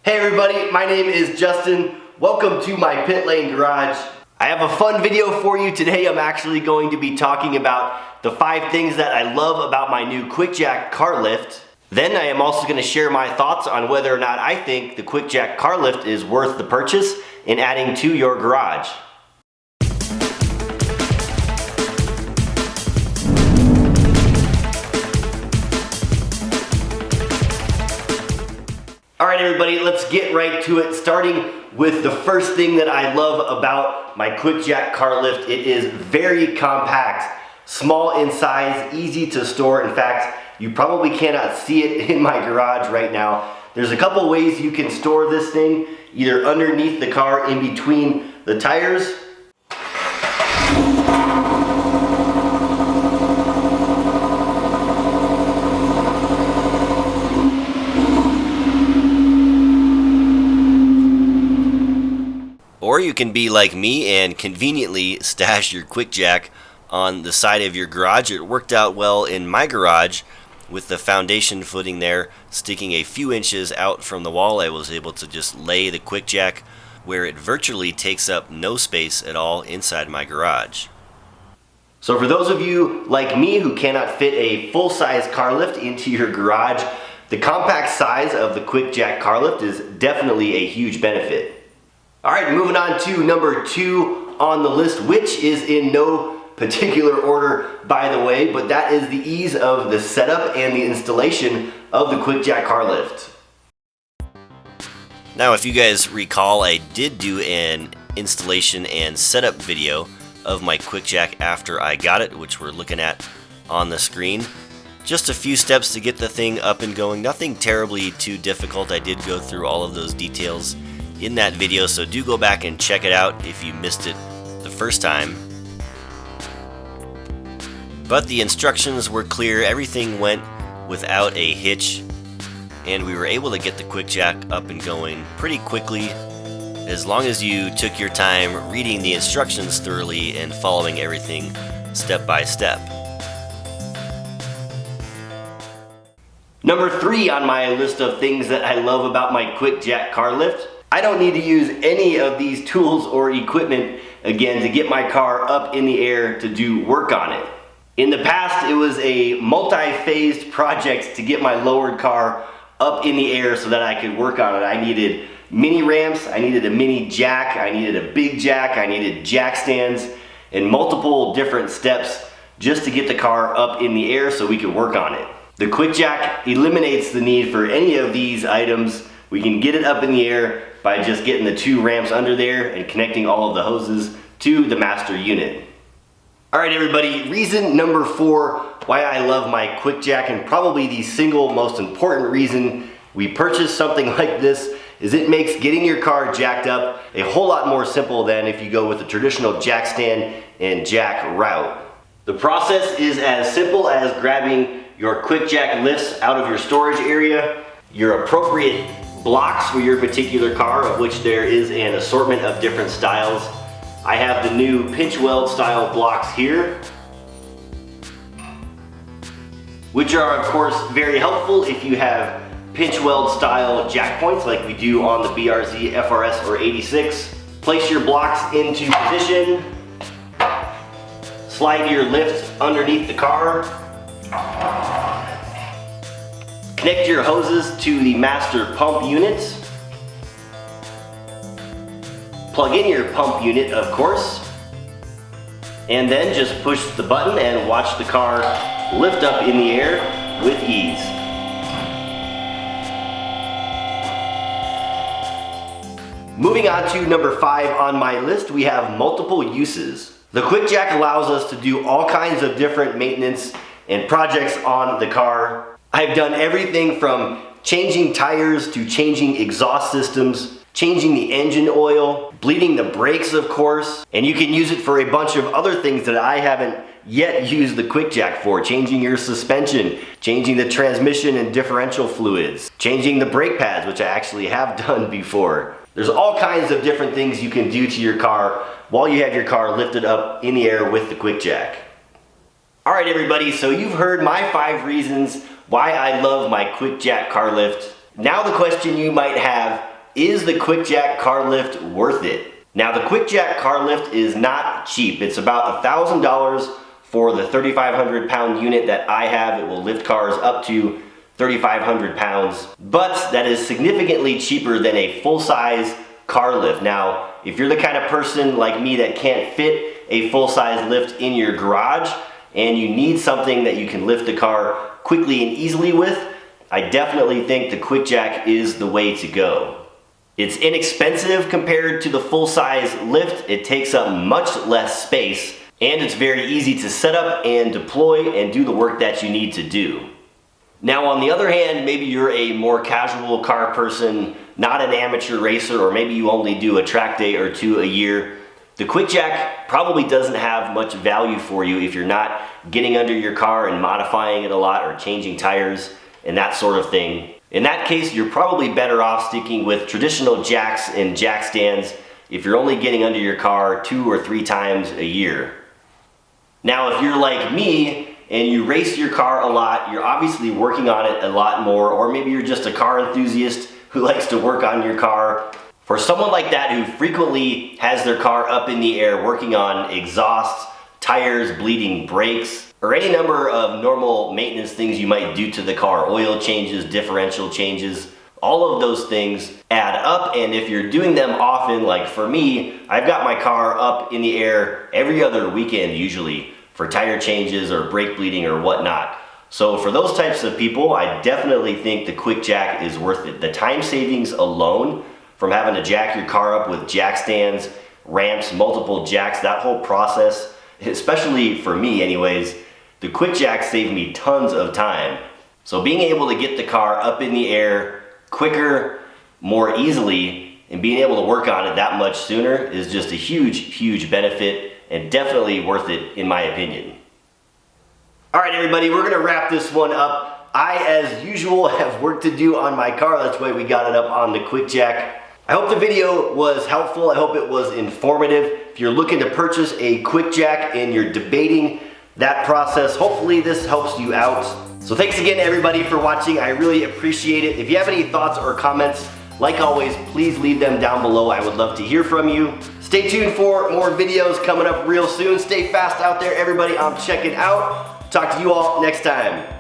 Hey everybody, my name is Justin. Welcome to my pit lane garage. I have a fun video for you today. I'm actually going to be talking about the 5 things that I love about my new QuickJack car lift. Then I am also going to share my thoughts on whether or not I think the QuickJack car lift is worth the purchase and adding to your garage. Alright everybody, let's get right to it, starting with the first thing that I love about my QuickJack car lift. It is very compact, small in size, easy to store. In fact, you probably cannot see it in my garage right now. There's a couple ways you can store this thing, either underneath the car in between the tires, or you can be like me and conveniently stash your QuickJack on the side of your garage. It worked out well in my garage with the foundation footing there sticking a few inches out from the wall. I was able to just lay the QuickJack where it virtually takes up no space at all inside my garage. So for those of you like me who cannot fit a full-size car lift into your garage, the compact size of the QuickJack car lift is definitely a huge benefit. Alright, moving on to number 2 on the list, which is in no particular order, by the way, but that is the ease of the setup and the installation of the QuickJack car lift. Now, if you guys recall, I did do an installation and setup video of my QuickJack after I got it, which we're looking at on the screen. Just a few steps to get the thing up and going, nothing terribly too difficult. I did go through all of those details in that video, so do go back and check it out if you missed it the first time. But the instructions were clear, everything went without a hitch, and we were able to get the QuickJack up and going pretty quickly, as long as you took your time reading the instructions thoroughly and following everything step by step. Number 3 on my list of things that I love about my QuickJack car lift: I don't need to use any of these tools or equipment again to get my car up in the air to do work on it. In the past, it was a multi-phased project to get my lowered car up in the air so that I could work on it. I needed mini ramps, I needed a mini jack, I needed a big jack, I needed jack stands, and multiple different steps just to get the car up in the air so we could work on it. The QuickJack eliminates the need for any of these items. We can get it up in the air by just getting the 2 ramps under there and connecting all of the hoses to the master unit. Alright everybody, reason number 4 why I love my QuickJack, and probably the single most important reason we purchase something like this, is it makes getting your car jacked up a whole lot more simple than if you go with the traditional jack stand and jack route. The process is as simple as grabbing your QuickJack lifts out of your storage area, your appropriate blocks for your particular car, of which there is an assortment of different styles. I have the new pinch weld style blocks here, which are of course very helpful if you have pinch weld style jack points like we do on the BRZ, FRS, or 86. Place your blocks into position, slide your lift underneath the car, connect your hoses to the master pump unit. Plug in your pump unit, of course, and then just push the button and watch the car lift up in the air with ease. Moving on to number 5 on my list, we have multiple uses. The QuickJack allows us to do all kinds of different maintenance and projects on the car. I've done everything from changing tires to changing exhaust systems, changing the engine oil, bleeding the brakes, of course, and you can use it for a bunch of other things that I haven't yet used the QuickJack for. Changing your suspension, changing the transmission and differential fluids, changing the brake pads, which I actually have done before. There's all kinds of different things you can do to your car while you have your car lifted up in the air with the QuickJack. Alright everybody, so you've heard my 5 reasons why I love my QuickJack car lift. Now the question you might have, is the QuickJack car lift worth it? Now the QuickJack car lift is not cheap. It's about $1,000 for the 3,500 pound unit that I have. It will lift cars up to 3,500 pounds, but that is significantly cheaper than a full-size car lift. Now, if you're the kind of person like me that can't fit a full-size lift in your garage and you need something that you can lift the car quickly and easily with, I definitely think the QuickJack is the way to go. It's inexpensive compared to the full-size lift. It takes up much less space, and it's very easy to set up and deploy and do the work that you need to do. Now on the other hand, maybe you're a more casual car person, not an amateur racer, or maybe you only do a track day or two a year. The QuickJack probably doesn't have much value for you if you're not getting under your car and modifying it a lot or changing tires and that sort of thing. In that case, you're probably better off sticking with traditional jacks and jack stands if you're only getting under your car 2 or 3 times a year. Now, if you're like me and you race your car a lot, you're obviously working on it a lot more, or maybe you're just a car enthusiast who likes to work on your car. For someone like that who frequently has their car up in the air working on exhaust, tires, bleeding brakes, or any number of normal maintenance things you might do to the car, oil changes, differential changes, all of those things add up, and if you're doing them often, like for me, I've got my car up in the air every other weekend usually for tire changes or brake bleeding or whatnot. So for those types of people, I definitely think the QuickJack is worth it. The time savings alone from having to jack your car up with jack stands, ramps, multiple jacks, that whole process, especially for me anyways, the QuickJack saved me tons of time. So being able to get the car up in the air quicker, more easily, and being able to work on it that much sooner is just a huge, huge benefit and definitely worth it in my opinion. All right, everybody, we're gonna wrap this one up. I, as usual, have work to do on my car. That's why we got it up on the QuickJack. I hope the video was helpful. I hope it was informative. If you're looking to purchase a QuickJack and you're debating that process, hopefully this helps you out. So thanks again, everybody, for watching. I really appreciate it. If you have any thoughts or comments, like always, please leave them down below. I would love to hear from you. Stay tuned for more videos coming up real soon. Stay fast out there, everybody. I'm checking out. Talk to you all next time.